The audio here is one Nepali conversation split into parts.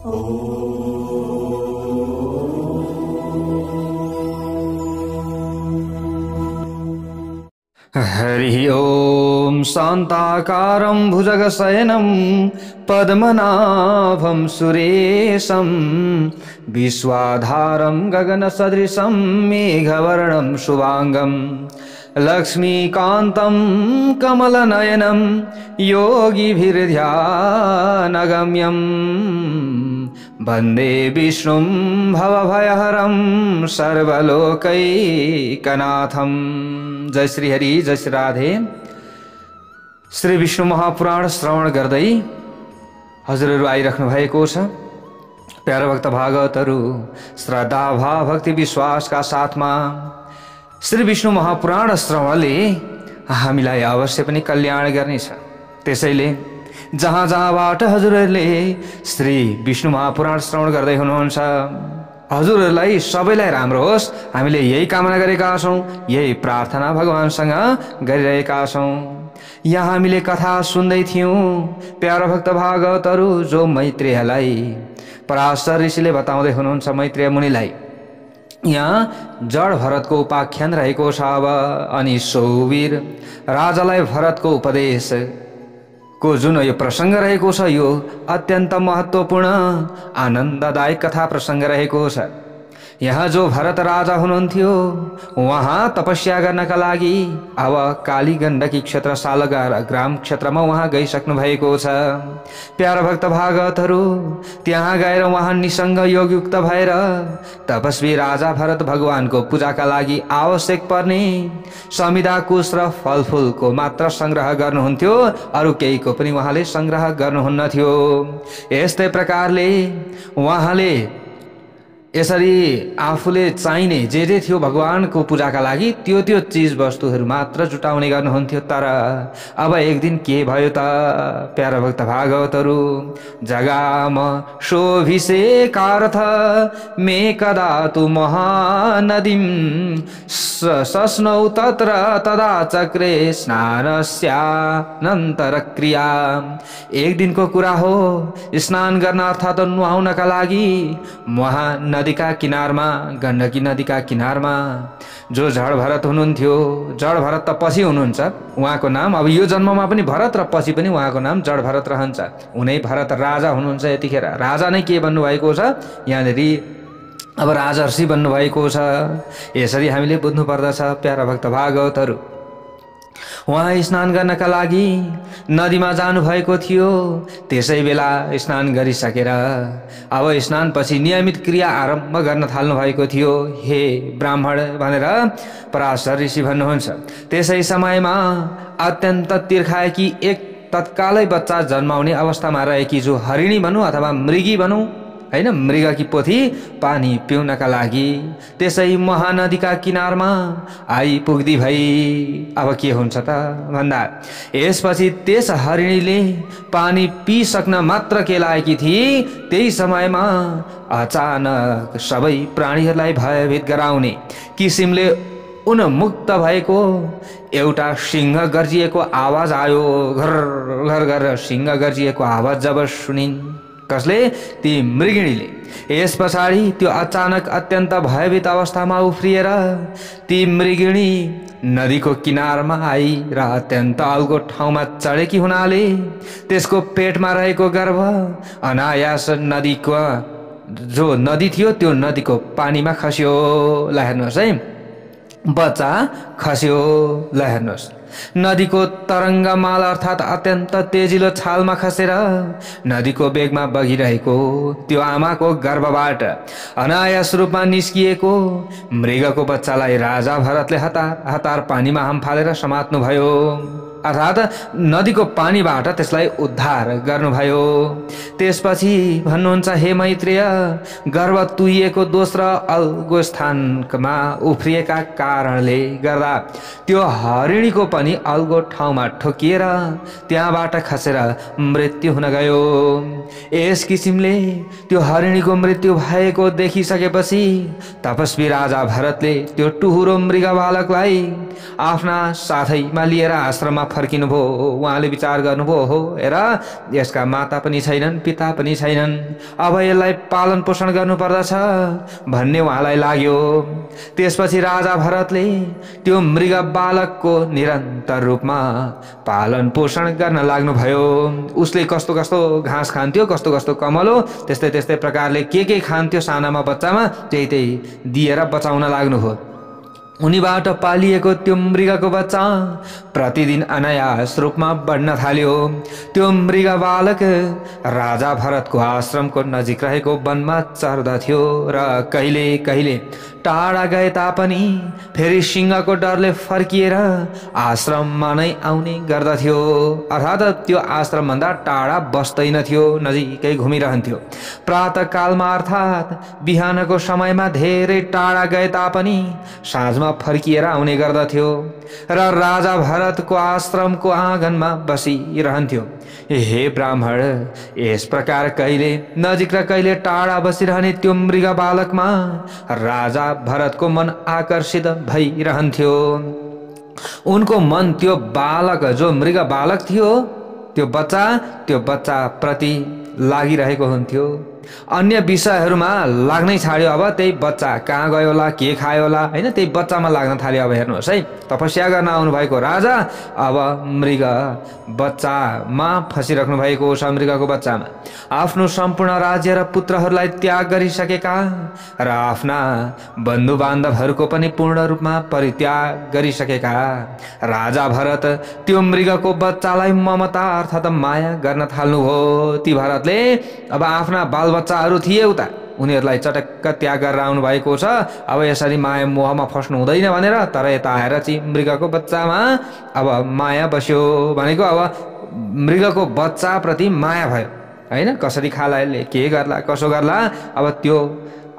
हरि ओम शांताकारं भुजगशयनं पद्मनाभं सुरेशं विश्वाधारं गगनसदृशं मेघवर्णं शुभांगं लक्ष्मीकान्तं कमलनयनं योगिभिर्ध्यानगम्यं वन्दे विष्णुं भवभयहरं सर्वलोकैकनाथं। जय श्री हरि, जय श्री राधे। श्री विष्णु महापुराण श्रवण गर्दै हजुरहरू आइराख्नु भएको छ। प्यारा भक्त भागवतहरू श्रद्धा भाव भक्ति विश्वासका साथमा श्री विष्णु महापुराण श्रवणले हामीलाई अवश्य पनि कल्याण गर्नेछ। त्यसैले जहाँ जहाँबाट हजुरहरूले श्री विष्णु महापुराण श्रवण गर्दै हुनुहुन्छ, हजुरहरूलाई सबैलाई राम्रो होस्, हामीले यही कामना गरेका छौं, यही प्रार्थना भगवानसँग गरिरहेका छौं। यहाँ हामीले कथा सुन्दै थियौं प्यारा भक्त भागवतहरू जो मैत्रेयलाई पराशर ऋषिले बताउँदै हुनुहुन्छ, मैत्रेय मुनिलाई। यहाँ जड भरतको उपाख्यान रहेको छ। अब अनि सौवीर राजालाई भरतको उपदेश को जुन यो प्रसंग रहेको छ, यो अत्यन्त महत्त्वपूर्ण आनन्ददायक कथा प्रसंग रहेको छ। यहाँ जो भरत राजा हुनुहुन्थ्यो, वहाँ तपस्या गर्नका लागि अब काली गण्डकी क्षेत्र सालगार ग्राम क्षेत्रमा वहाँ गइसक्नु भएको छ। प्यारा भक्त भागवतहरू त्यहाँ गएर वहाँ निसंग योगयुक्त भएर तपस्वी राजा भरत भगवानको पूजाका लागि आवश्यक पर्ने समिधा कुश र फलफूलको मात्र संग्रह गर्नुहुन्थ्यो, अरु केहीको पनि उहाँले संग्रह गर्नुहुन्नथ्यो। यस्तै प्रकारले उहाँले यसरी आफूले चाहिने जे थियो भगवानको पूजाका लागि त्यो चीज वस्तुहरू मात्र जुटाउने गर्नुहुन्थ्यो। तर अब एक दिन के भयो त प्यारा भक्त भागवतहरू, जगाम शोभिषेकार्थ मे कदा तु महानदीं सस्नौ तत्र तदा चक्रे स्नानस्यानन्तर क्रिया। एक दिनको कुरा हो, स्नान गर्न अर्थात् नुहाउनका लागि वहाँ नदीका किनारमा, गण्डकी नदीका किनारमा जो जड भरत हुनुहुन्थ्यो, जड भरत त पछि हुनुहुन्छ, उहाँको नाम अब यो जन्ममा पनि भरत र पछि पनि उहाँको नाम जड भरत रहन्छ। उनै भरत राजा हुनुहुन्छ। यतिखेर राजा नै के भन्नुभएको छ, यहाँनेरि अब राजर्षि भन्नुभएको छ। यसरी हामीले बुझ्नु पर्दछ प्यारा भक्त भागवतहरू। उहाँ स्नान गर्नका लागि नदीमा जानु भएको थियो। त्यसै बेला स्नान गरिसकेर अब स्नान पछि नियमित क्रिया आरम्भ गर्न थाल्नु भएको थियो। हे ब्राह्मण भनेर पराशर ऋषि भन्नुहुन्छ। त्यसै समयमा अत्यन्त तिर्खाएकी एक तत्कालै बच्चा जन्माउने अवस्थामा रहेकी जो हरिणी भनौँ अथवा मृगी भनौँ हैन, मृगकी पोथी पानी पिउनका लागि त्यसै महानदीका किनारमा आइपुग्दी भई। अब के हुन्छ त भन्दा यसपछि त्यस हरिणीले पानी पिसक्न मात्र के लागेकी थिए, त्यही समयमा अचानक सबै प्राणीहरूलाई भयभीत गराउने किसिमले उन्मुक्त भएको एउटा सिंह गर्जिएको आवाज आयो। घर घर गरेर सिंह गर्जिएको आवाज जब सुनिन्, कसले? ती मृगिणीले। यस पछाडि त्यो अचानक अत्यन्त भयभीत अवस्थामा उफ्रिएर ती मृगिणी नदीको किनारमा आई र अत्यन्त अल्गो ठाउँमा चढेकी हुनाले त्यसको पेटमा रहेको गर्भ अनायास नदीको जो नदी थियो त्यो नदीको पानीमा खस्यो। ल हेर्नुहोस् है, बच्चा खस्यो। ल हेर्नुहोस्, नदीको तरङ्गमाल अर्थात् अत्यन्त तेजिलो छालमा खसेर नदीको बेगमा बगिरहेको त्यो आमाको गर्भबाट अनायास रूपमा निस्किएको मृगको बच्चालाई राजा भरतले हतार हतार पानीमा हम्फालेर समात्नु भयो, अर्थात् नदीको पानीबाट त्यसलाई उद्धार गर्नुभयो। त्यसपछि भन्नुहुन्छ, हे मैत्रेय, गर्भ तुहिएको दोस्रो अल्गो स्थानमा उफ्रिएका कारणले गर्दा त्यो हरिणीको पनि अल्गो ठाउँमा ठोकिएर त्यहाँबाट खसेर मृत्यु हुन गयो। यस किसिमले त्यो हरिणीको मृत्यु भएको देखिसकेपछि तपस्वी राजा भरतले त्यो टुहुरो मृग बालकलाई आफ्ना साथैमा लिएर आश्रममा फर्किनुभयो। उहाँले विचार गर्नुभयो, हो हेर यसका माता पनि छैनन्, पिता पनि छैनन्, अब यसलाई पालन पोषण गर्नुपर्दछ भन्ने उहाँलाई लाग्यो। त्यसपछि राजा भरतले त्यो मृग बालकको निरन्तर रूपमा पालन पोषण गर्न लाग्नुभयो। उसले कस्तो कस्तो घाँस खान्थ्यो, कस्तो कस्तो कमलो, त्यस्तै त्यस्तै प्रकारले के खान्थ्यो सानामा बच्चामा, त्यही दिएर बचाउन लाग्नुभयो। उनीबाट पालिएको त्यो मृगको बच्चा प्रतिदिन अनायास रूपमा बढ्न थाल्यो। त्यो मृग बालक राजा भरतको आश्रमको नजिक रहेको वनमा चर्दथ्यो र कहिले कहिले टाढा गए तापनि फेरि सिंहको डरले फर्किएर आश्रममा नै आउने गर्दथ्यो। अर्थात् त्यो आश्रमभन्दा टाढा बस्दैनथ्यो, नजिकै घुमिरहन्थ्यो। प्रातःकालमा अर्थात् बिहानको समयमा धेरै टाढा गए तापनि साँझमा फर्किएर आउने गर्दथ्यो र राजा भरतको आश्रमको आँगनमा बसिरहन्थ्यो। हे ब्राह्मण, यस प्रकार कहिले नजिक र कहिले टाढा बसिरहने त्यो मृग बालकमा राजा भरतको मन आकर्षित भइरहन्थ्यो। उनको मन त्यो बालक, जो मृग बालक थियो, त्यो बच्चा प्रति लागिरहेको हुन्थ्यो। अन्य विषयहरूमा लाग्नै छाड्यो। अब त्यही बच्चा कहाँ गयो होला, के खायो होला, होइन, त्यही बच्चामा लाग्न थाल्यो। अब हेर्नुहोस् है, तपस्या गर्न आउनुभएको राजा अब मृग बच्चामा फसिराख्नु भएको छ। मृगको बच्चामा आफ्नो सम्पूर्ण राज्य र पुत्रहरूलाई त्याग गरिसकेका र आफ्ना बन्धु बान्धवहरूको पनि पूर्ण रूपमा परित्याग गरिसकेका राजा भरत त्यो मृगको बच्चालाई ममता अर्थात् माया गर्न थाल्नुभयो। ती भरतले अब आफ्ना बालबच्चाहरू थिए उता, उनीहरूलाई चटक्क त्याग गरेर आउनु भएको छ। अब यसरी माया मोहमा फस्नु हुँदैन भनेर, तर यता आएर चाहिँ मृगको बच्चामा अब माया बस्यो। भनेको अब मृगको बच्चाप्रति माया भयो, होइन, कसरी खाला यसले, के गर्ला, कसो गर्ला, अब त्यो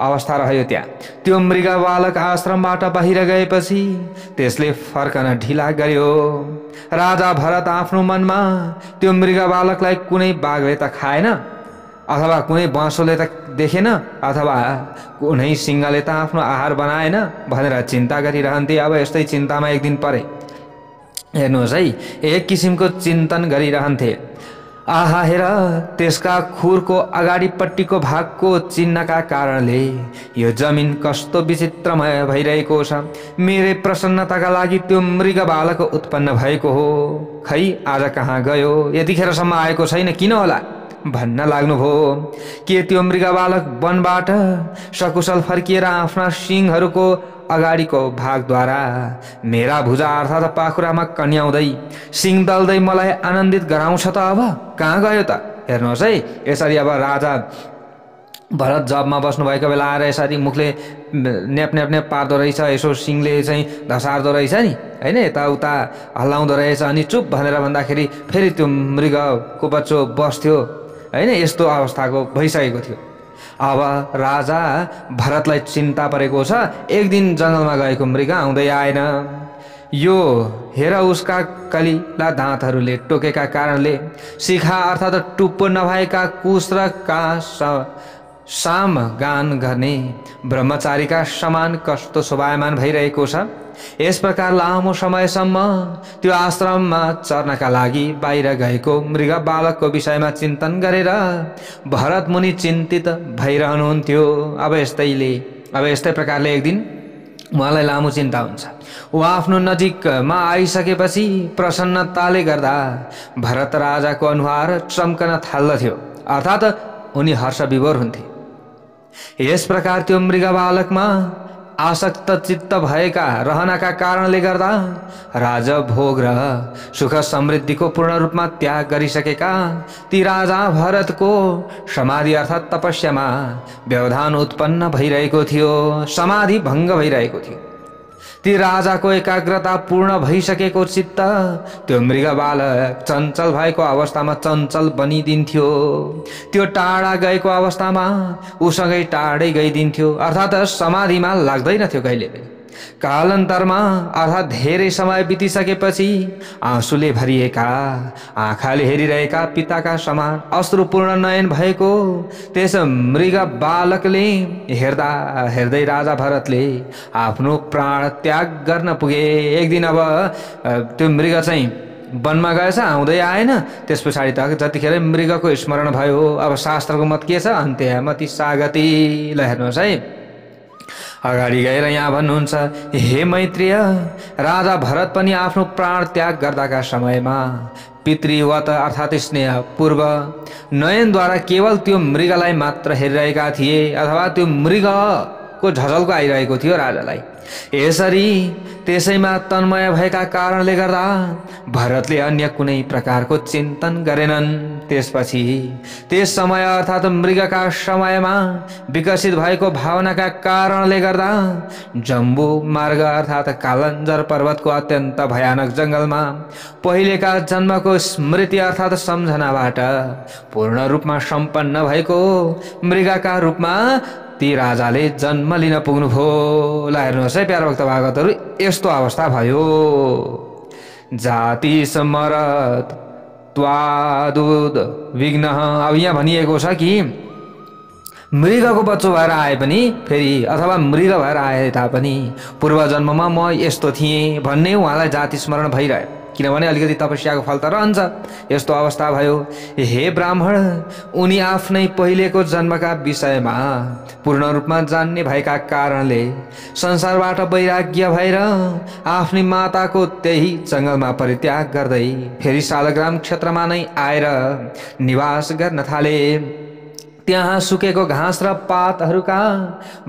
अवस्था रह्यो त्यहाँ। त्यो मृग बालक आश्रमबाट बाहिर गएपछि त्यसले फर्कन ढिला गर्यो। राजा भरत आफ्नो मनमा त्यो मृग बालकलाई कुनै बाघले त खाएन, अथवा कुनै बाँसोले त देखेन, अथवा कुनै सिंहले त आफ्नो आहार बनाएन भनेर चिन्ता गरिरहन्थे। अब यस्तै चिन्तामा एक दिन परे। हेर्नुहोस् है, एक किसिमको चिन्तन गरिरहन्थे। आहा हेर, त्यसका खुरको अगाडिपट्टिको भागको चिन्हका कारणले यो जमिन कस्तो विचित्रमय भइरहेको छ। मेरै प्रसन्नताका लागि त्यो मृग बालक उत्पन्न भएको हो, खै आज कहाँ गयो, यतिखेरसम्म आएको छैन, किन होला भन्न लाग्नुभयो। के त्यो मृग बालक वनबाट सकुशल फर्किएर आफ्ना सिंहहरूको अगाडिको भागद्वारा मेरा भुजा अर्थात् पाखुरामा कन्याउँदै सिंह दल्दै मलाई आनन्दित गराउँछ त? अब कहाँ गयो त? हेर्नुहोस् है, यसरी अब राजा भरत जबमा बस्नुभएको बेला आएर यसरी मुखले नेप पार्दो रहेछ, यसो सिंहले चाहिँ धसार्दो रहेछ नि, होइन, यताउता हल्लाउँदो रहेछ। अनि चुप भनेर भन्दाखेरि फेरि त्यो मृगको बच्चो बस्थ्यो, होइन, यस्तो अवस्थाको भइसकेको थियो। अब राजा भरतलाई चिन्ता परेको छ। एक दिन जङ्गलमा गएको मृग आउँदै आएन। यो हेर उसका कलिला दाँतहरूले टोकेका कारणले शिखा अर्थात् टुप्पो नभएका कुश र साम गान गर्ने ब्रह्मचारीका समान कस्तो शोभायमान भइरहेको छ। यस प्रकार लामो समयसम्म त्यो आश्रममा चर्नका लागि बाहिर गएको मृग बालकको विषयमा चिन्तन गरेर भरत मुनि चिन्तित भइरहनुहुन्थ्यो। अब यस्तै प्रकारले एक दिन उहाँलाई लामो चिन्ता हुन्छ। उहाँ आफ्नो नजिकमा आइसकेपछि प्रसन्नताले गर्दा भरत राजाको अनुहार चम्कन थाल्दथ्यो, अर्थात् उनी हर्ष विभोर हुन्थे। यस प्रकार त्यो मृग बालकमा आसक्त चित्त भएका रहनका कारणले गर्दा राजभोग र सुख समृद्धिको पूर्ण रूपमा त्याग गरिसकेका ती राजा भरतको समाधि अर्थात् तपस्यामा व्यवधान उत्पन्न भइरहेको थियो, समाधि भङ्ग भइरहेको थियो। ती राजाको एकाग्रता पूर्ण भइसकेको चित्त त्यो मृग बालक चञ्चल भएको अवस्थामा चञ्चल बनिदिन्थ्यो। त्यो टाढा गएको अवस्थामा उसँगै टाढै गइदिन्थ्यो, अर्थात् समाधिमा लाग्दैनथ्यो कहिले पनि। कालान्तरमा अर्थात् धेरै समय बितिसकेपछि आँसुले भरिएका आँखाले हेरिरहेका पिताका समान अश्रुपूर्ण नयन भएको त्यस मृग बालकले हेर्दा हेर्दै राजा भरतले आफ्नो प्राण त्याग गर्न पुगे। एक दिन अब त्यो मृग चाहिँ वनमा गएछ, आउँदै आएन। त्यस पछाडि त जतिखेर मृगको स्मरण भयो। अब शास्त्रको मत के छ? अन्त्यमति सागति। ल हेर्नुहोस् है, अगाडि गएर यहाँ भन्नुहुन्छ, हे मैत्रेय, राजा भरत पनि आफ्नो प्राण त्याग गर्दाका समयमा पितृवत अर्थात् स्नेह पूर्व नयनद्वारा केवल त्यो मृगलाई मात्र हेरिरहेका थिए, अथवा त्यो मृगको झझल्को आइरहेको थियो राजालाई। यसरी त्यसैमा तन्मय भएका कारणले गर्दा भरतले अन्य कुनै प्रकारको चिन्तन गरेनन्। त्यसपछि त्यस समय अर्थात् मृगका समयमा विकसित भएको भावनाका कारणले गर्दा जम्बू मार्ग अर्थात् कालञ्जर पर्वतको अत्यन्त भयानक जङ्गलमा पहिलेका जन्मको स्मृति अर्थात् सम्झनाबाट पूर्ण रूपमा सम्पन्न भएको मृगका रूपमा ती राजाले जन्म लिन पुग्नुभयो। ल हेर्नुहोस् है प्यारो भक्त भागवतहरू, यस्तो अवस्था भयो। जाति समरत त्वादुद विघ्न। अब यहाँ भनिएको छ कि मृगको बच्चो भएर आए पनि फेरि, अथवा मृग भएर आए तापनि पूर्व जन्ममा म यस्तो थिएँ भन्ने उहाँलाई जाति स्मरण भइरह्यो, किनभने अलिकति तपस्याको फल त रहन्छ। यस्तो अवस्था भयो। हे ब्राह्मण, उनी आफ्नै पहिलेको जन्मका विषयमा पूर्ण रूपमा जान्ने भएका कारणले संसारबाट वैराग्य भएर आफ्नी माताको त्यही जङ्गलमा परित्याग गर्दै फेरि शालग्राम क्षेत्रमा नै आएर निवास गर्न थाले। त्यहाँ सुकेको घाँस र पातहरूका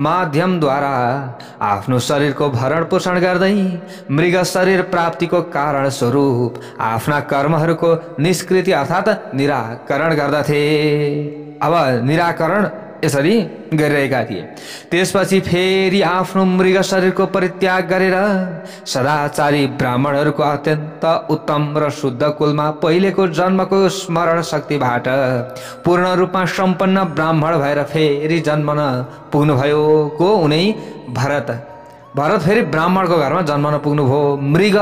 माध्यमद्वारा आफ्नो शरीरको भरण पोषण गर्दै मृग शरीर प्राप्तिको कारण स्वरूप आफ्ना कर्महरूको निष्कृति अर्थात् निराकरण गर्दथे। अब निराकरण यसरी गरिरहेका थिए। त्यसपछि फेरि आफ्नो मृग शरीरको परित्याग गरेर सदाचारी ब्राह्मणहरूको अत्यन्त उत्तम र शुद्ध कुलमा पहिलेको जन्मको स्मरण शक्तिबाट पूर्ण रूपमा सम्पन्न ब्राह्मण भएर फेरि जन्मन पुग्नुभयो। को? उनै भरत फेरि ब्राह्मणको घरमा जन्मन पुग्नुभयो, मृग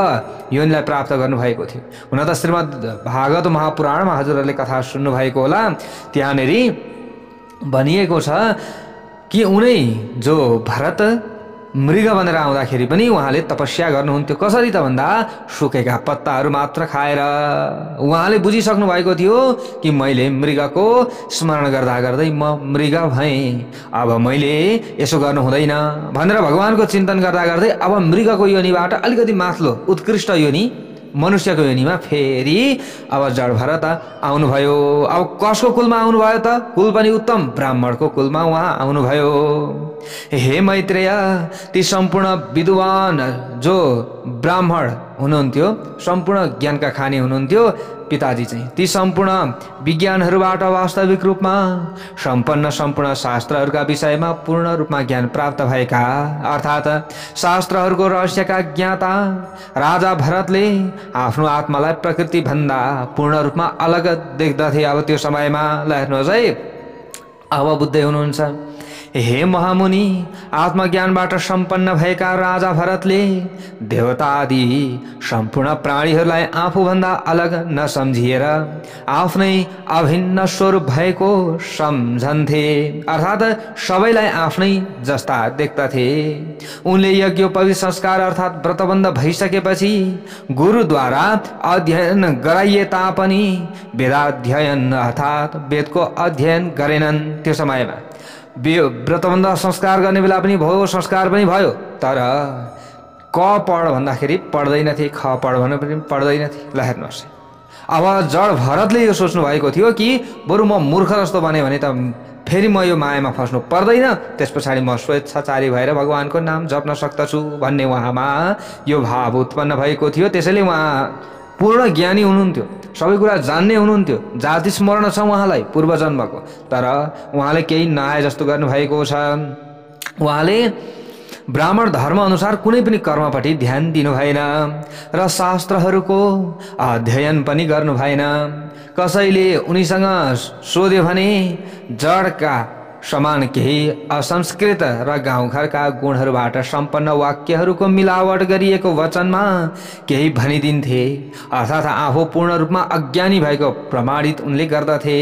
योनिलाई प्राप्त गर्नुभएको थियो। हुन त श्रीमद् भागवत महापुराणमा हजुरहरूले कथा सुन्नुभएको होला, त्यहाँनेरि भनिएको छ कि उनै जो भरत मृग बनेर आउँदाखेरि पनि उहाँले तपस्या गर्नुहुन्थ्यो। कसरी त भन्दा सुकेका पत्ताहरू मात्र खाएर उहाँले बुझिसक्नु भएको थियो कि मैले मृगको स्मरण गर्दा गर्दै म मृग भएँ, अब मैले यसो गर्नु हुँदैन भनेर भगवानको चिन्तन गर्दा गर्दै अब मृगको योनिबाट अलिकति माथिल्लो उत्कृष्ट योनि मनुष्यको योनिमा फेरि अब जड भरत आउनुभयो। अब कसको कुलमा आउनुभयो त? कुल पनि उत्तम ब्राह्मणको कुलमा उहाँ आउनुभयो। हे मैत्रेय, ती सम्पूर्ण विद्वान जो ब्राह्मण हुनुहुन्थ्यो, सम्पूर्ण ज्ञानका खानी हुनुहुन्थ्यो पिताजी चाहिँ, ती सम्पूर्ण विज्ञानहरूबाट वास्तविक रूपमा सम्पूर्ण शास्त्रहरूका विषयमा पूर्ण रूपमा ज्ञान प्राप्त भएका अर्थात् शास्त्रहरूको रहस्यका ज्ञाता राजा भरतले आफ्नो आत्मालाई प्रकृति भन्दा पूर्ण रूपमा अलग देख्दथे। अब त्यो समयमा ल हेर्नुहोस् है, अब बुझ्दै हुनुहुन्छ। हे महामुनि, आत्मज्ञानबाट सम्पन्न भएका राजा भरतले देवता आदि सम्पूर्ण प्राणीहरूलाई आफूभन्दा अलग नसम्झिएर आफ्नै अभिन्न स्वरूप भएको सम्झन्थे, अर्थात् सबैलाई आफ्नै जस्ता देख्दथे। उनले यज्ञोपवीत संस्कार अर्थात् व्रतबन्ध भइसकेपछि गुरुद्वारा अध्ययन गराइए तापनि वेदाध्ययन अर्थात् वेदको अध्ययन गरेनन्। त्यो समयमा व्रतबन्ध संस्कार गर्ने बेला पनि भयो, संस्कार पनि भयो, तर क पढ भन्दाखेरि पढ्दैनथे, ख पढ भने पनि पढ्दैनथे। ल हेर्नुहोस्, अब जड भरतले यो सोच्नु भएको थियो कि बरु म मूर्ख जस्तो बने भने त फेरि म यो मायामा फस्नु पर्दैन, त्यस पछाडि म स्वेच्छाचारी भएर भगवानको नाम जप्न सक्दछु भन्ने उहाँमा यो भाव उत्पन्न भएको थियो। त्यसैले उहाँ पूर्ण ज्ञानी हुनुहुन्थ्यो, सबै कुरा जान्ने हुनुहुन्थ्यो, जाति स्मरण छ उहाँलाई पूर्व जन्मको, तर उहाँले केही नआए जस्तो गर्नुभएको छ। उहाँले ब्राह्मण धर्म अनुसार कुनै पनि कर्मपट्टि ध्यान दिनु भएन र शास्त्रहरूको अध्ययन पनि गर्नु भएन। कसैले उनीसँग सोध्यो भने जडका समान केही असंस्कृत र गाउँघरका गुणहरूबाट सम्पन्न वाक्यहरूको मिलावट गरिएको वचनमा केही भनिदिन्थे। अर्थात् आफू पूर्ण रूपमा अज्ञानी भएको प्रमाणित उनले गर्दथे।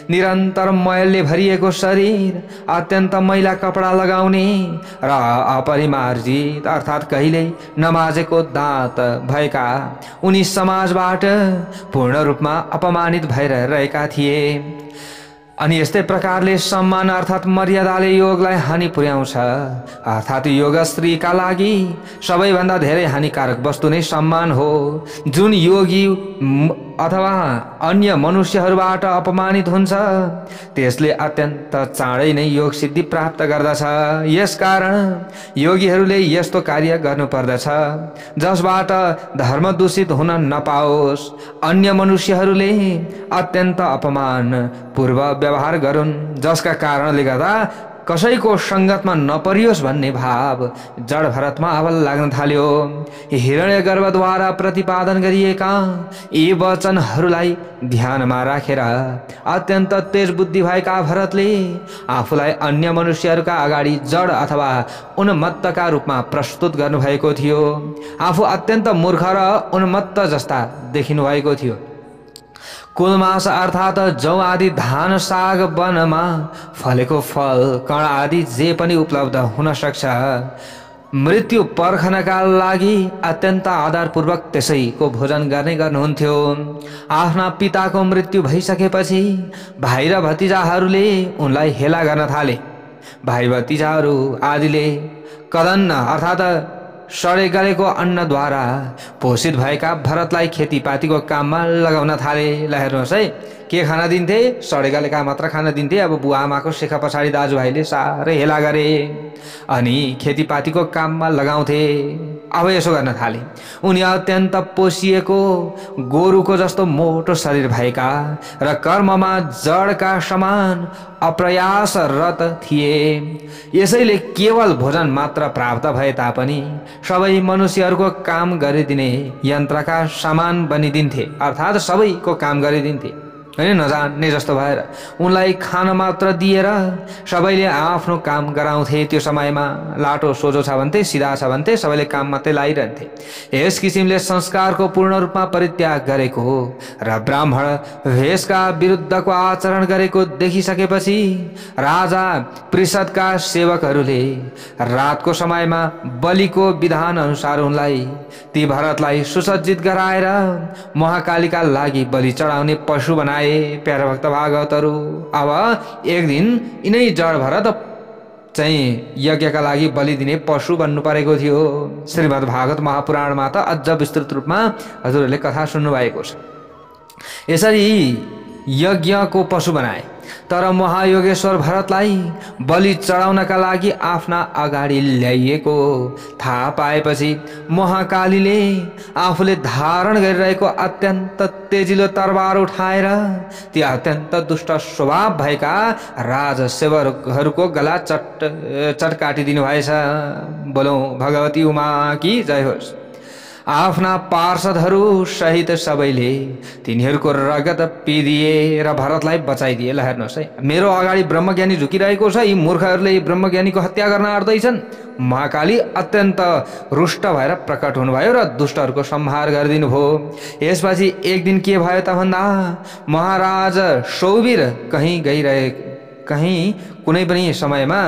निरन्तर मैलले भरिएको शरीर, अत्यन्त मैला कपडा लगाउने र अपरिमार्जित अर्थात् कहिल्यै नमाजेको दाँत भएका उनी समाजबाट पूर्ण रूपमा अपमानित भएर रहेका थिए। अनि यस्तै प्रकारले सम्मान अर्थात् मर्यादाले योगलाई हानि पुर्याउँछ। अर्थात् योग स्त्रीका लागि सबैभन्दा धेरै हानिकारक वस्तु नै सम्मान हो। जुन योगी अथवा अन्य मनुष्यहरूबाट अपमानित हुन्छ त्यसले अत्यन्त चाँडै नै योग सिद्धि प्राप्त गर्दछ। यसकारण योगीहरूले यस्तो कार्य गर्नुपर्दछ जसबाट धर्म दूषित हुन नपाओस्। अन्य मनुष्यहरूले अत्यन्त अपमान पूर्व व्यवहार गरून्, जसका कारणले गर्दा कसैको संगतमा नपरियोस् भन्ने भाव जड भरतमा अब लाग्न थाल्यो। हिरण्यगर्भद्वारा प्रतिपादन गरिएका यी वचनहरूलाई ध्यानमा राखेर अत्यन्त तेज बुद्धि भएका भरतले आफूलाई अन्य मनुष्यहरूका अगाडि जड अथवा उन्मत्तका रूपमा प्रस्तुत गर्नुभएको थियो। आफू अत्यन्त मूर्ख र उन्मत्त जस्ता देखिनु भएको थियो। कुलमास अर्थात् जौ आदि धान साग वनमा फलेको फल कण आदि जे पनि उपलब्ध हुन सक्छ। मृत्यु पर्खनका लागि अत्यन्त आधारपूर्वक त्यसैको भोजन गर्नुहुन्थ्यो। आफ्ना पिताको मृत्यु भइसकेपछि भाइ र भतिजाहरूले उनलाई हेला गर्न थाले। भाइ भतिजाहरू आदिले कदन्न अर्थात् सडे गलेको अन्नद्वारा पोषित भएका भरतलाई खेतीपातीको काममा लगाउन थाले। ल हेर्नुहोस् है, के खान दिन्थे? सडे गलेका मात्र खान दिन्थे। अब बुवा आमाको शेखा पछाडि दाजुभाइले साह्रै हेला गरे अनि खेतीपातीको काममा लगाउँथे। अब यसो गर्न थाले। उनी अत्यन्त पोषिएको गोरुको जस्तो मोटो शरीर भएका र कर्ममा जडका समान अप्रयासरत थिए। यसैले केवल भोजन मात्र प्राप्त भए तापनि सबै मनुष्यहरूको काम गरिदिने यन्त्रका समान बनिदिन्थे। अर्थात् सबैको काम गरिदिन्थे, हैन, नजान्ने जस्तो भएर उनलाई खान मात्र दिएर सबैले आफ्नो काम गराउँथे। त्यो समयमा लाटो सोझो छ भन्थे, सिधा छ भन्थे, सबैले काम मात्रै लागिरहन्थे। यस किसिमले संस्कारको पूर्ण रूपमा परित्याग गरेको र ब्राह्मण भेषका विरुद्धको आचरण गरेको देखिसकेपछि राजा परिषदका सेवकहरूले रातको समयमा बलिको विधान अनुसार उनलाई ती भरतलाई सुसज्जित गराएर महाकालीका लागि बलि चढाउने पशु बनाए। प्यारा भक्त भागवतहरू, अब एक दिन यिनै जड भरत चाहिँ यज्ञका लागि बलि दिने पशु बन्नु परेको थियो। श्रीमद् भागवत महापुराणमा त अझ विस्तृत रूपमा हजुरहरूले कथा सुन्नु भएको छ। यसरी यज्ञको पशु बनाए। तर महायोगेश्वर भरतलाई बलि चढाउनका लागि आफ्ना अगाडि ल्याइएको थाहा पाएपछि महाकालीले आफूले धारण गरिरहेको अत्यन्त तेजिलो तरबार उठाएर ती अत्यन्त दुष्ट स्वभाव भएका राजसेवकहरूको गला चट काटिदिनु भएछ। बोलौं भगवती उमा की जय होस्। आफ्ना पार्षदहरू सहित सबैले तिनीहरूको रगत पिदिए र भरतलाई बचाइदिए। ल हेर्नुहोस् है, मेरो अगाडि ब्रह्मज्ञानी झुकिरहेको छ, यी मूर्खहरूले ब्रह्मज्ञानीको हत्या गर्न आँट्दैछन्। महाकाली अत्यन्त रुष्ट भएर प्रकट हुनुभयो र दुष्टहरूको संहार गरिदिनु भयो। यसपछि एक दिन के भयो त भन्दा महाराज सौवीर कहीँ कुनै पनि समयमा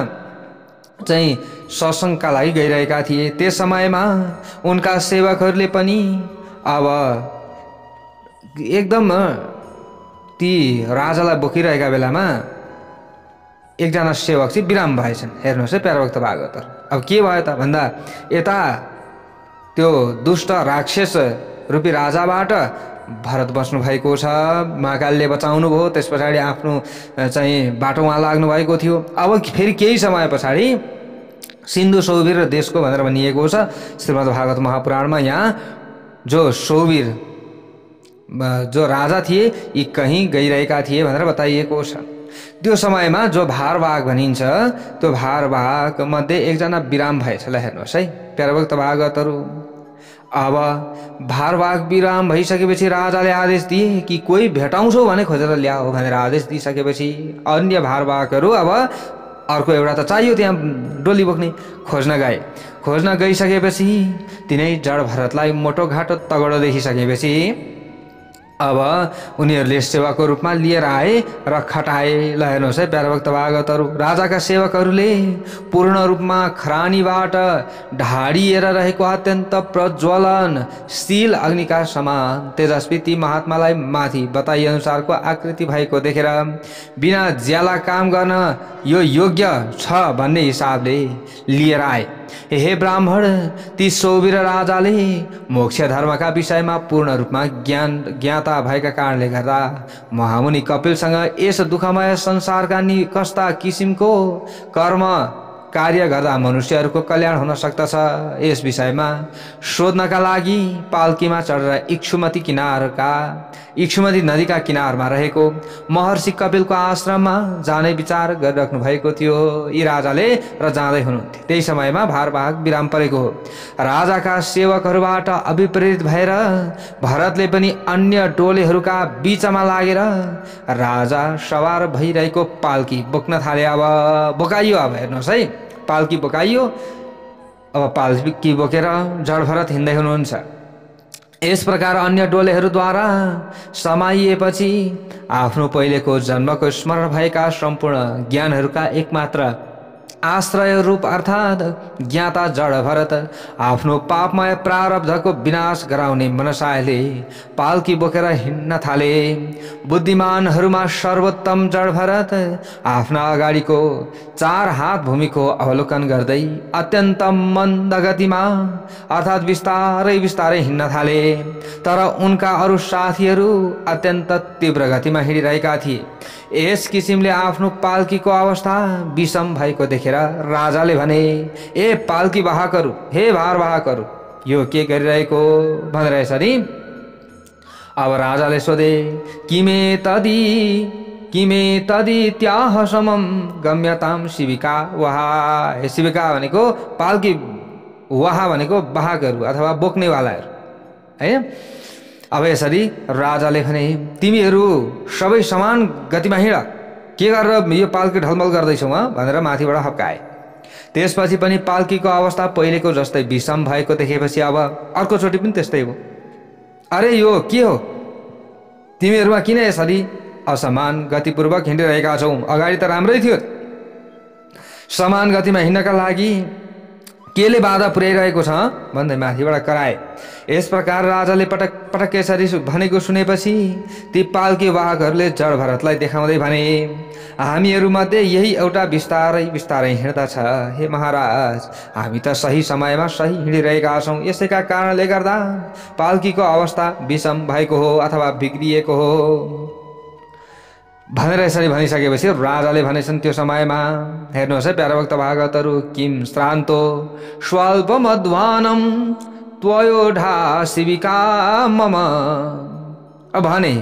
चाहिँ सत्सङ्गका लागि गइरहेका थिए। त्यस समयमा उनका सेवकहरूले पनि अब एकदम ती राजालाई बोकिरहेका बेलामा एकजना सेवक चाहिँ बिराम भएछन्। हेर्नुहोस् है प्यारभक्त भागवतहरू, अब के भयो त भन्दा यता त्यो दुष्ट राक्षस रूपी राजाबाट भरत बस्नु भएको छ। महाकालीले बचाउनु भयो। त्यस पछाडि आफ्नो चाहिँ बाटोमा लाग्नु भएको थियो। अब फेरि केही समय पछाडि सिन्धु सौवीर देशको भनेर भनिएको छ श्रीमद् भागवत महापुराणमा। यहाँ जो सौवीर जो राजा थिए यी कहीँ गइरहेका थिए भनेर बताइएको छ। त्यो समयमा जो भारवाहक भनिन्छ त्यो भारवाहक मध्ये एकजना बिराम भएछ। ल हेर्नुहोस् है प्यारभक्त भागवतहरू, अब भारवाहक विराम भइसकेपछि राजाले आदेश दिए कि कोही भेटाउँछौ भने खोजेर ल्याऊ भनेर आदेश दिइसकेपछि अन्य भारवाहकहरू अब अर्को एउटा त चाहियो त्यहाँ डोली बोक्ने खोज्न गइसकेपछि तिनै जड भरतलाई मोटो घाटो तगडो देखिसकेपछि अब उनीहरूले सेवाको रूपमा लिएर आए र खटाए। ल हेर्नुहोस् है प्यारा भक्त भागवतहरू, राजाका सेवकहरूले पूर्ण रूपमा खरानीबाट ढाडिएर रहेको अत्यन्त प्रज्वलनशील अग्निका समान तेजस्वी ती महात्मालाई माथि बताइए अनुसारको आकृति भएको देखेर बिना ज्याला काम गर्न यो योग्य छ भन्ने हिसाबले लिएर आए। हे ब्राह्मण, ती सौवीर राजाले मोक्ष धर्मका विषयमा पूर्ण रूपमा ज्ञाता भएका कारणले गर्दा महामुनि कपिलसँग यस दुःखमय संसारका कस्ता किसिमको कर्म कार्य गर्दा मनुष्यहरूको कल्याण हुन सक्दछ यस विषयमा सोध्नका लागि पाल्कीमा चढेर इक्षुमती नदीका किनारमा रहेको महर्षि कपिलको आश्रममा जाने विचार गरिराख्नु भएको थियो। यी राजाले र जाँदै हुनुहुन्थ्यो। त्यही समयमा भारवाहक विराम परेको हो। राजाका सेवकहरूबाट अभिप्रेरित भएर भरतले पनि अन्य टोलीहरूका बीचमा लागेर राजा सवार भइरहेको पाल्की बोक्न थाले। अब बोकाइयो, अब हेर्नुहोस् है, पाल्की बोकाइयो। अब पाल्की बोकेर जडभरत हिँड्दै हुनुहुन्छ। यस प्रकार अन्य डोलेहरूद्वारा समाइएपछि आफ्नो पहिलेको जन्मको स्मरण भएका सम्पूर्ण ज्ञानहरूका एकमात्र आश्रय रूप अर्थात ज्ञाता जडभरत आफ्नो पापमय प्रारब्धको विनाश गराउने मनसायले पाल्की बोकेर हिँड्न थाले। बुद्धिमानहरूमा सर्वोत्तम जडभरत आफ्ना अगाडिको 4 हात भूमिको अवलोकन गर्दै अत्यन्त मन्द गतिमा अर्थात बिस्तारै बिस्तारै हिँड्न थाले। तर उनका अरू साथीहरू अत्यन्त तीव्र गतिमा हिँडिरहेका थिए। यस किसिमले आफ्नो पाल्कीको अवस्था विषम भएको देखेर राजाले भने, ए पाल्की वाहकहरू, हे भारवाहकहरू, यो के गरिरहेको भनेर यसरी अब राजाले सोधे, किमे तदी त्याह समम गम्यताम शिविका वाहा। हे शिविका भनेको पाल्की, वाहा भनेको वाहकहरू अथवा बोक्नेवालाहरू है। अब यसरी राजाले भने, तिमीहरू सबै समान गतिमा हिँड, के गरेर यो पाल्की ढलमल गर्दैछौ भनेर माथिबाट हप्काए। त्यसपछि पनि पाल्कीको अवस्था पहिलेको जस्तै विषम भएको देखेपछि अब अर्कोचोटि पनि त्यस्तै हो। अरे यो के हो, तिमीहरूमा किन यसरी असमान गतिपूर्वक हिँडिरहेका छौ? अगाडि त राम्रै थियो। समान गतिमा हिँड्नका लागि केले बाधा पुर्याइरहेको छ भन्दै माथिबाट कराए। यस प्रकार राजाले पटक पटक यसरी भनेको सुनेपछि ती पाल्की वाहकहरूले जडभरतलाई देखाउँदै भने, हामीहरूमध्ये यही एउटा बिस्तारै बिस्तारै हिँड्दछ। हे महाराज, हामी त सही समयमा सही हिँडिरहेका छौँ, यसैका कारणले गर्दा पाल्कीको अवस्था विषम भएको हो अथवा बिग्रिएको हो भनेर यसरी भनिसकेपछि राजाले भनेछन् त्यो समयमा, हेर्नुहोस् है प्यारा भक्त भागवतहरू, किम श्रान्तो स्वल्पमध्वानम त्वयोढा शिविका मम। अब भने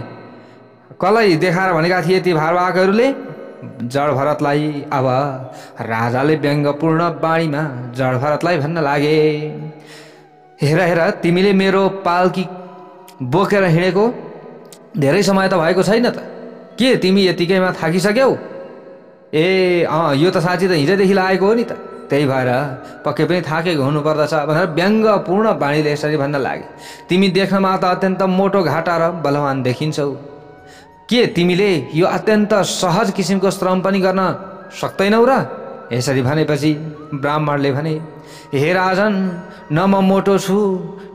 कसलाई देखाएर भनेका थिए ती भारवाहकहरूले? जडभरतलाई। अब राजाले व्यङ्गपूर्ण बाणीमा जडभरतलाई भन्न लागे, हेर हेर, तिमीले मेरो पाल्की बोकेर हिँडेको धेरै समय त भएको छैन त, के तिमी यतिकैमा थाकिसक्यौ? यो त साँच्ची त हिजोदेखि लागेको हो नि त, त्यही भएर पक्कै पनि थाकेको हुनुपर्दछ भनेर व्यङ्गपूर्ण बाणीले यसरी भन्न लागे। तिमी देख्नमा त अत्यन्त मोटो घाटा र बलवान देखिन्छौ, के तिमीले यो अत्यन्त सहज किसिमको श्रम पनि गर्न सक्दैनौ र? यसरी भनेपछि ब्राह्मणले भने, हे राजन, न म मोटो छु,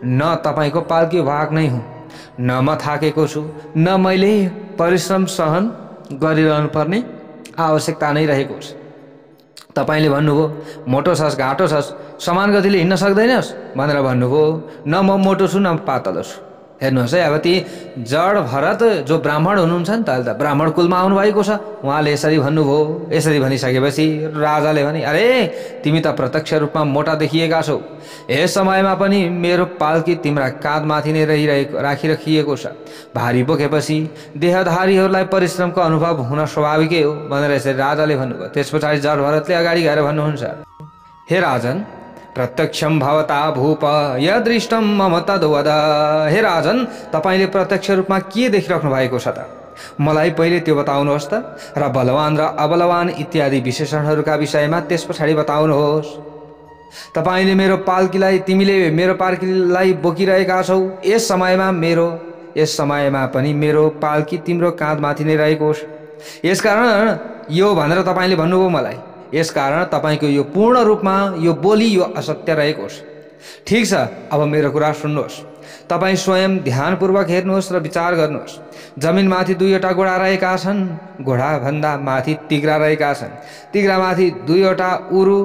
न तपाईँको पाल्की वाहक नै हुँ, न म थाकेको छु, न मैले परिश्रम सहन गरिरहनु पर्ने आवश्यकता नै रहेको छ। तपाईँले भन्नुभयो मोटो छस्, घाटो छस्, समान गतिले हिँड्न सक्दैनस् भनेर भन्नुभयो। न म मोटो छु, न पातलो छु। हेर्नुहोस् है, अब ती जडभरत जो ब्राह्मण हुनुहुन्छ नि त, अहिले त ब्राह्मण कुलमा आउनुभएको छ, उहाँले यसरी भन्नुभयो। यसरी भनिसकेपछि राजाले भने, अरे तिमी त प्रत्यक्ष रूपमा मोटा देखिएका छौ, यस समयमा पनि मेरो पाल्की तिम्रा काँधमाथि नै राखिराखिएको छ, भारी बोकेपछि देहधारीहरूलाई परिश्रमको अनुभव हुन स्वाभाविकै हो भनेर यसरी राजाले भन्नुभयो। त्यस पछाडि जडभरतले अगाडि गएर भन्नुहुन्छ, हे राजन, प्रत्यक्षम भवता भूप यदृष्टम मम तद्वद। हे राजन, तपाईले प्रत्यक्ष रूपमा के देखिराख्नु भएको छ त? मलाई पहिले त्यो बताउनुहोस् त, र बलवान र अबलवान इत्यादि विशेषणहरूका विषयमा त्यस पछाडि बताउनुहोस्। तपाईले मेरो पाल्कीलाई, तिमीले मेरो पाल्कीलाई बोकिरहेका छौ। यस समयमा पनि मेरो पाल्की तिम्रो काँधमाथि नै रहेको होस्। यसकारण यो भनेर तपाईले भन्नुभयो मलाई। यसकारण तपाईको यो पूर्ण रूपमा यो बोली यो असत्य रहेको होस्। ठीक छ, अब मेरो कुरा सुन्नुहोस्। तपाईं स्वयं ध्यानपूर्वक हेर्नुहोस् र विचार गर्नुहोस्। जमिनमाथि दुईवटा घोडा रहेका छन्। घोडा भन्दा माथि तिग्रा रहेका छन्। तिग्रामाथि दुईवटा उरु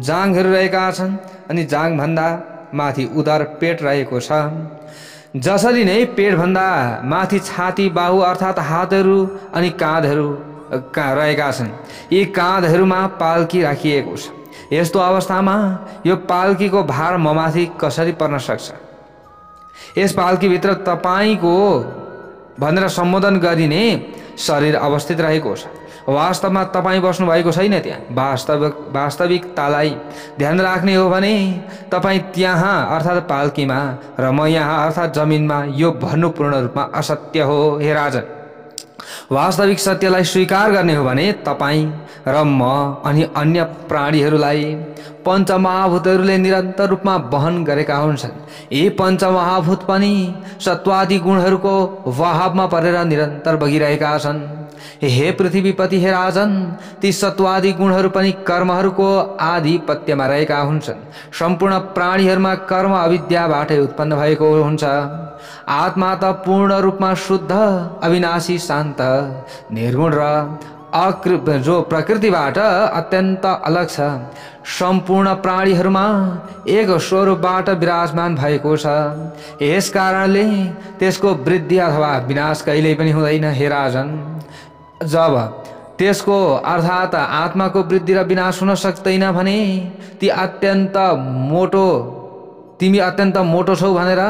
जाङहरू रहेका छन् अनि जाङ भन्दा माथि उदर पेट रहेको छ। जसरी नै पेट भन्दा माथि छाती, बाहु अर्थात् हातहरू अनि काँधहरू रहेका छन्। यी काँधहरूमा पाल्की राखिएको छ। यस्तो अवस्थामा यो पाल्कीको भार ममाथि कसरी पर्न सक्छ? यस पाल्कीभित्र तपाईको भनेर सम्बोधन गरिने शरीर अवस्थित रहेको छ। वास्तवमा तपाईं बस्नु भएको छैन त्यहाँ। वास्तविकतालाई ध्यान राख्ने हो भने तपाईं त्यहाँ अर्थात् पाल्कीमा र म यहाँ अर्थात् जमिनमा, यो भन्नु पूर्ण रूपमा असत्य हो। हे राजन, वास्तविक सत्यलाई स्वीकार गर्ने हो भने तपाईं र म अनि अन्य प्राणीहरूलाई पञ्चमहाभूतहरूले निरन्तर रूपमा वहन गरेका हुन्छन्। यी पञ्चमहाभूत पनि सत्वादि गुणहरूको वहावमा परेर निरन्तर बगिरहेका छन्। हे पृथ्वीपति, हे राजन, ती सत्वादि गुणहरू पनि कर्महरूको आधिपत्यमा रहेका हुन्छन्। सम्पूर्ण प्राणीहरूमा कर्म अविद्याबाटै उत्पन्न भएको हुन्छ। आत्मा त पूर्ण रूपमा शुद्ध, अविनाशी, शान्त, निर्गुण र जो प्रकृतिबाट अत्यन्त अलग छ। सम्पूर्ण प्राणीहरूमा एक स्वरूपबाट विराजमान भएको छ। यस कारणले त्यसको वृद्धि अथवा विनाश कहिल्यै पनि हुँदैन। हे राजन, जब त्यसको अर्थात् आत्माको वृद्धि र विनाश हुन सक्दैन भने तिमी अत्यन्त मोटो छौ भनेर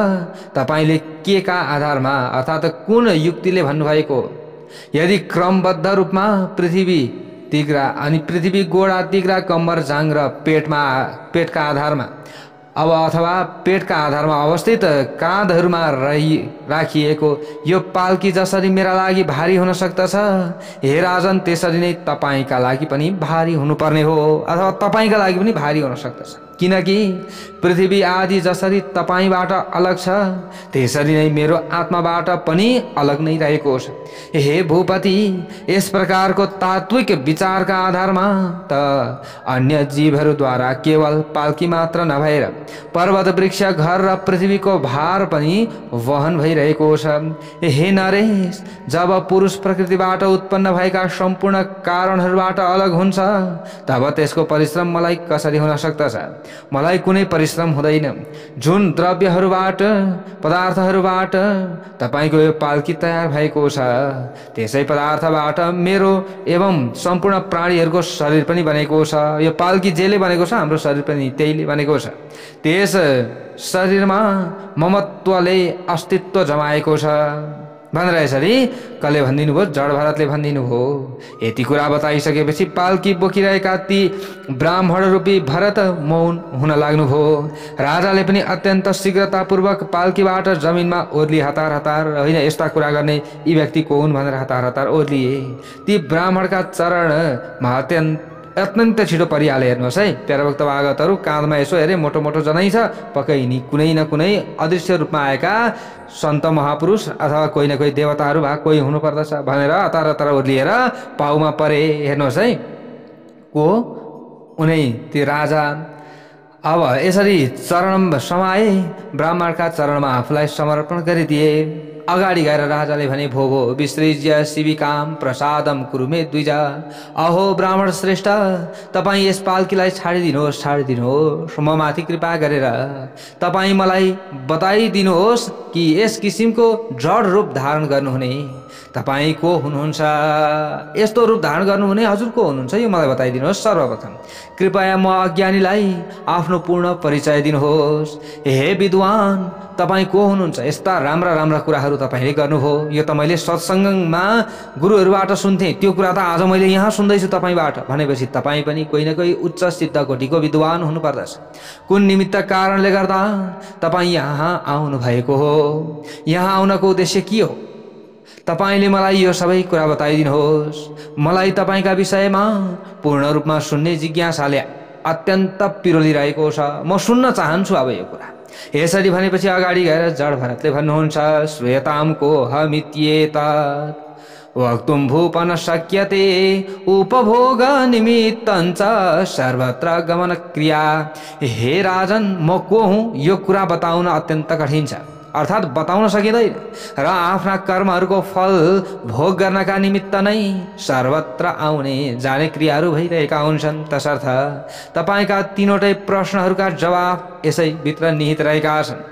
तपाईले के का आधारमा अर्थात् कुन युक्तिले भन्नुभएको? यदि क्रमबद्ध रूपमा पृथ्वी, तिग्रा अनि पृथ्वी, गोडा, तिग्रा, कम्बर, जाङ र पेटका आधारमा अथवा पेटका आधारमा अवस्थित काँधहरूमा राखिएको यो पाल्की जसरी मेरा लागि भारी हुन सक्दछ, हे राजन, त्यसरी नै तपाईका लागि पनि भारी हुनुपर्ने हो अथवा तपाईका लागि पनि भारी हुन सक्दछ। किनकि पृथ्वी आदि जसरी तपाईबाट अलग छ त्यसरी नै मेरो आत्माबाट पनि अलग नै रहेको छ। हे भूपति, यस प्रकारको तात्विक विचारका आधारमा त अन्य जीवहरूद्वारा केवल पाल्की मात्र नभएर पर्वत, वृक्ष, घर र पृथ्वीको भार पनि वहन भइरहेको छ। हे नरेश, जब पुरुष प्रकृतिबाट उत्पन्न भएका सम्पूर्ण कारणहरूबाट अलग हुन्छ तब त्यसको परिश्रम मलाई कसरी हुन सक्दछ? मलाई कुनै परिश्रम हुँदैन। जुन द्रव्यहरूबाट, पदार्थहरूबाट तपाईको यो पाल्की तयार भएको छ त्यसै पदार्थबाट मेरो एवं सम्पूर्ण प्राणीहरूको शरीर पनि बनेको छ। यो पाल्की जेले बनेको छ, हाम्रो शरीर पनि त्यहीले बनेको छ। त्यस शरीरमा ममत्वले अस्तित्व जमाएको छ भनेर यसरी कसले भनिदिनु भयो? जड भरतले भनिदिनु भयो। यति कुरा बताइसकेपछि पाल्की बोकिरहेका ती ब्राह्मण रूपी भरत मौन हुन लाग्नुभयो। राजाले पनि अत्यन्त शीघ्रतापूर्वक पाल्कीबाट जमिनमा ओर्ली हतार हतार, होइन यस्ता कुरा गर्ने यी व्यक्ति को हुन् भनेर हतार हतार ओर्लिए। ती ब्राह्मणका चरणमा अत्यन्त छिटो परिहाले। हेर्नुहोस् है प्याराभक्त भागवतहरू, काँधमा यसो हेरे मोटो मोटो जनै छ, पक्कै नि कुनै न कुनै अदृश्य रूपमा आएका सन्त महापुरुष अथवा कोही न कोही देवताहरू भए कोही हुनुपर्दछ भनेर हतार हतार ओर्लिएर पाउमा परे। हेर्नुहोस् है, को उनै ती राजा। अब यसरी चरण समाए, ब्राह्मणका चरणमा आफूलाई समर्पण गरिदिए। अगाडि गएर राजाले भने, भो विसृज्य शिविकाम प्रसादम कुरु मे द्विज। अहो ब्राह्मण श्रेष्ठ, तपाईँ यस पाल्कीलाई छाडिदिनुहोस्। म माथि कृपा गरेर तपाईँ मलाई बताइदिनुहोस् कि यस किसिमको जड रूप धारण गर्नुहुने तपाईँ को हुनुहुन्छ? यस्तो रूप धारण गर्नुहुने हजुर को हुनुहुन्छ? यो मलाई बताइदिनुहोस्। सर्वप्रथम कृपया म अज्ञानीलाई आफ्नो पूर्ण परिचय दिनुहोस्। हे विद्वान, तपाईँ को हुनुहुन्छ? यस्ता राम्रा राम्रा कुराहरू तपाईँले गर्नुभयो। यो त मैले सत्सङ्गमा गुरुहरूबाट सुन्थेँ, त्यो कुरा त आज मैले यहाँ सुन्दैछु तपाईँबाट। भनेपछि तपाईँ पनि कोही न कोही उच्च सिद्ध कोटिको विद्वान हुनुपर्दछ। कुन निमित्त कारणले गर्दा तपाईँ यहाँ आउनुभएको हो? यहाँ आउनको उद्देश्य के हो? तपाईले मलाई यो सबै कुरा बताइदिनुहोस्। मलाई तपाईका विषयमा पूर्ण रूपमा सुन्ने जिज्ञासाले अत्यन्त पिरोलिरहेको छ। म सुन्न चाहन्छु अब यो कुरा। यसरी भनेपछि अगाडि गएर जड भरतले भन्नुहुन्छ, श्वेतामको हमित्येतत् वक्तुं भूपन शक्यते उपभोग निमित्तञ्च सर्वत्र गमन क्रिया। हे राजन, म को हुँ यो कुरा बताउन अत्यन्त कठिन छ, अर्थात् बताउन सकिँदैन। र आफ्ना कर्महरूको फल भोग गर्नका निमित्त नै सर्वत्र आउने जाने क्रियाहरू भइरहेका हुन्छन्। तसर्थ तपाईका तीनवटै प्रश्नहरूका जवाफ यसै भित्र निहित रहेका छन्।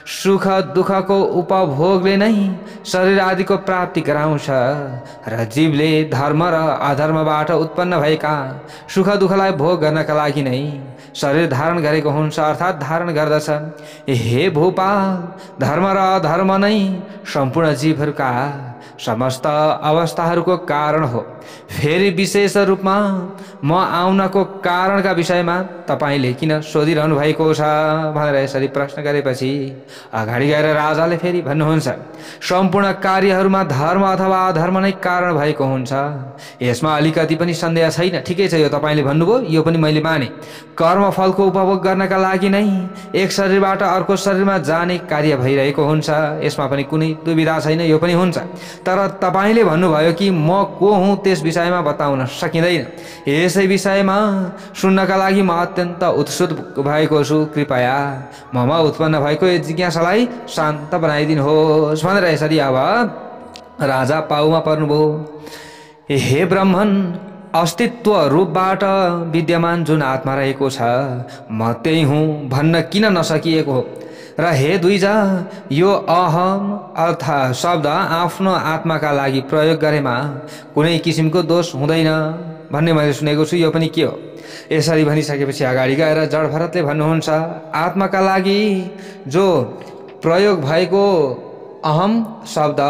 सुख दुःखको उपभोगले नै शरीर आदिको प्राप्ति गराउँछ र जीवले धर्म र अधर्मबाट उत्पन्न भएका सुख दुःखलाई भोग गर्नका लागि नै शरीर धारण गरेको हुन्छ, अर्थात् धारण गर्दछ। हे भूपाल, धर्म र अधर्म नै सम्पूर्ण जीवहरूका समस्त अवस्थाहरूको कारण हो। फेरि विशेष रूपमा म आउनको कारणका विषयमा तपाईले किन सोधिरहनु भएको छ भनेर यसरी प्रश्न गरेपछि अगाडि गएर राजाले फेरि भन्नुहुन्छ, सम्पूर्ण कार्यहरूमा धर्म अथवा अधर्म नै कारण भएको हुन्छ। यसमा अलिकति पनि सन्देह छैन। ठिकै छ, यो तपाईले भन्नुभयो, यो पनि मैले माने। कर्म फलको उपभोग गर्नका लागि नै एक शरीरबाट अर्को शरीरमा जाने कार्य भइरहेको हुन्छ, यसमा पनि कुनै दुविधा छैन, यो पनि हुन्छ। तर तपाईले भन्नुभयो कि म को हुँ त्यस विषयमा बताउन सकिँदैन। यसै विषयमा सुन्नका लागि म अत्यन्त उत्सुक भएको छु। कृपया ममा उत्पन्न भएको यो जिज्ञासालाई शान्त बनाइदिनुहोस् भनेर यसरी अब राजा पाउमा पर्नुभयो। हे ब्राह्मण, अस्तित्व रूपबाट विद्यमान जुन आत्मा रहेको छ म त्यही हुँ भन्न किन नसकिएको हो? र हे द्विजा, यो अहम अर्थात् शब्द आफ्नो आत्माका लागि प्रयोग गरेमा कुनै किसिमको दोष हुँदैन भन्ने मैले सुनेको छु, यो पनि के हो? यसरी भनिसकेपछि अगाडि गएर जड भरतले भन्नुहुन्छ, आत्माका लागि जो प्रयोग भएको अहम शब्द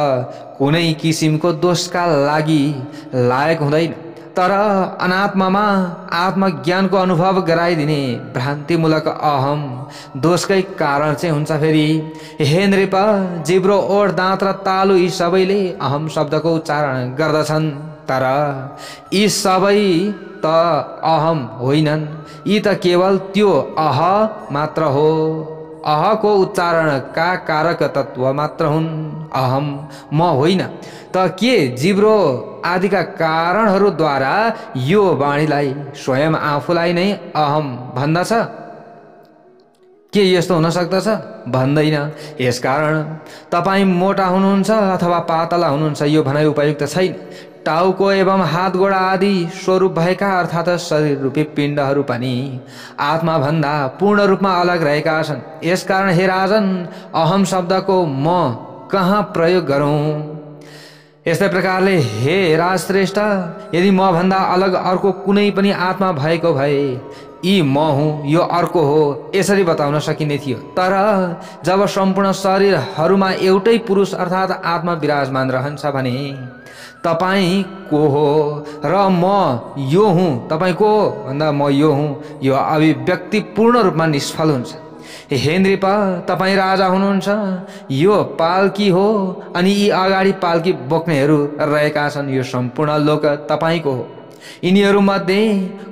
कुनै किसिमको दोषका लागि लायक हुँदैन। तर अनात्मामा आत्मज्ञानको अनुभव गराइदिने भ्रान्तिमूलक अहम दोषकै कारण चाहिँ हुन्छ। फेरि हे नृप, जिब्रो, ओठ, दाँत र तालु यी सबैले अहम शब्दको उच्चारण गर्दछन्, तर यी सबै त अहम होइनन्। यी त केवल त्यो अह मात्र हो। अहको उच्चारणका कारक तत्व मात्र हुन्, अहम म होइन। त के जिब्रो आदिका कारणहरूद्वारा यो वाणीलाई स्वयं आफूलाई नै अहम भन्दछ? के यस्तो हुन सक्दछ? भन्दैन। यसकारण तपाईँ मोटा हुनुहुन्छ अथवा पातला हुनुहुन्छ यो भनाइ उपयुक्त छैन। टाउको एवं हात गोडा आदि स्वरूप भएका अर्थात् शरीर रूपी पिण्डहरू पनि आत्मा भन्दा पूर्ण रूपमा अलग रहेका छन्। यसकारण हे राजन, अहम शब्दको म कहाँ प्रयोग गरौँ? यस्तै प्रकारले हे राजश्रेष्ठ, यदि म भन्दा अलग अर्को कुनै पनि आत्मा भएको भए यी म हुँ, यो अर्को हो, यसरी बताउन सकिने थियो। तर जब सम्पूर्ण शरीरहरूमा एउटै पुरुष अर्थात् आत्मा विराजमान रहन्छ भने तपाईँ को हो र म यो हुँ, तपाईँ को हो भन्दा म यो हुँ, यो अभिव्यक्ति पूर्ण रूपमा निष्फल हुन्छ। हे नृप, तपाईँ राजा हुनुहुन्छ, यो पाल्की हो अनि यी अगाडि पाल्की बोक्नेहरू रहेका छन्, यो सम्पूर्ण लोक तपाईँको हो। यिनीहरूमध्ये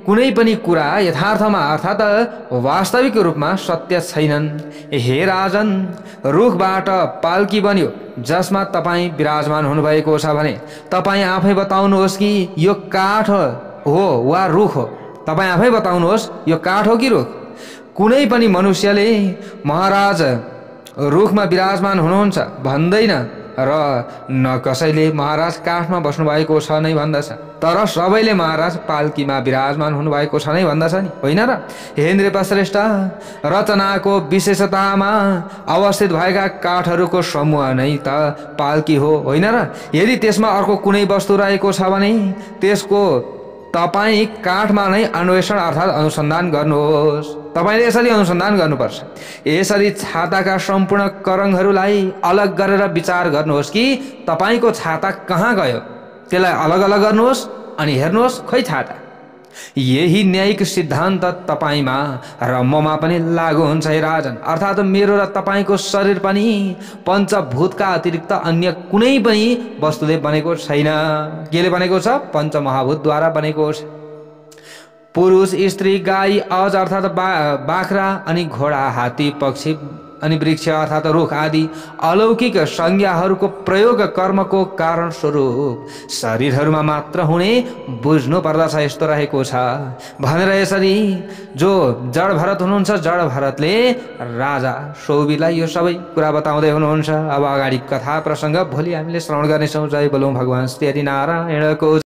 कुनै पनि कुरा यथार्थमा अर्थात् वास्तविक रूपमा सत्य छैनन्। हे राजन, रुखबाट पाल्की बन्यो जसमा तपाईँ विराजमान हुनुभएको छ भने तपाईँ आफै बताउनुहोस् कि यो काठ हो वा रुख हो? तपाईँ आफै बताउनुहोस्, यो काठ हो कि रुख? कुनै पनि मनुष्यले महाराज रुखमा विराजमान हुनुहुन्छ भन्दैन, र न कसैले महाराज काठमा बस्नुभएको छ नै भन्दछ, तर सबैले महाराज पाल्कीमा विराजमान हुनुभएको छ नै भन्दछ नि, होइन र? हे नृप श्रेष्ठ, रचनाको विशेषतामा अवस्थित भएका काठहरूको समूह नै त पाल्की हो, होइन र? यदि त्यसमा अर्को कुनै वस्तु रहेको छ भने त्यसको तपाईँ काठमा नै अन्वेषण अर्थात् अनुसन्धान गर्नुहोस्। तपाईँले यसरी अनुसन्धान गर्नुपर्छ। यसरी छाताका सम्पूर्ण करङहरूलाई अलग गरेर विचार गर्नुहोस् कि तपाईँको छाता कहाँ गयो, त्यसलाई अलग अलग गर्नुहोस् अनि हेर्नुहोस् खै छाता। यही न्यायिक सिद्धान्त तपाईँमा र ममा पनि लागू हुन्छ हे राजन, अर्थात् मेरो र तपाईँको शरीर पनि पञ्चभूतका अतिरिक्त अन्य कुनै पनि वस्तुले बनेको छैन। केले बनेको छ? पञ्चमहाभूतद्वारा बनेको छ। पुरुष, स्त्री, गाई, अज अर्थात् बाख्रा अनि घोडा, हात्ती, पक्षी अनि वृक्ष अर्थात् रुख आदि अलौकिक संज्ञाहरूको प्रयोग कर्मको कारण स्वरूप शरीरहरूमा मात्र हुने बुझ्नु पर्दछ, यस्तो रहेको छ भनेर यसरी जो जड भरत हुनुहुन्छ, जड भरतले राजा सौवीरलाई यो सबै कुरा बताउँदै हुनुहुन्छ। अब अगाडि कथा प्रसङ्ग भोलि हामीले श्रवण गर्नेछौँ। जय बोलौँ भगवान् श्री हरि नारायणको।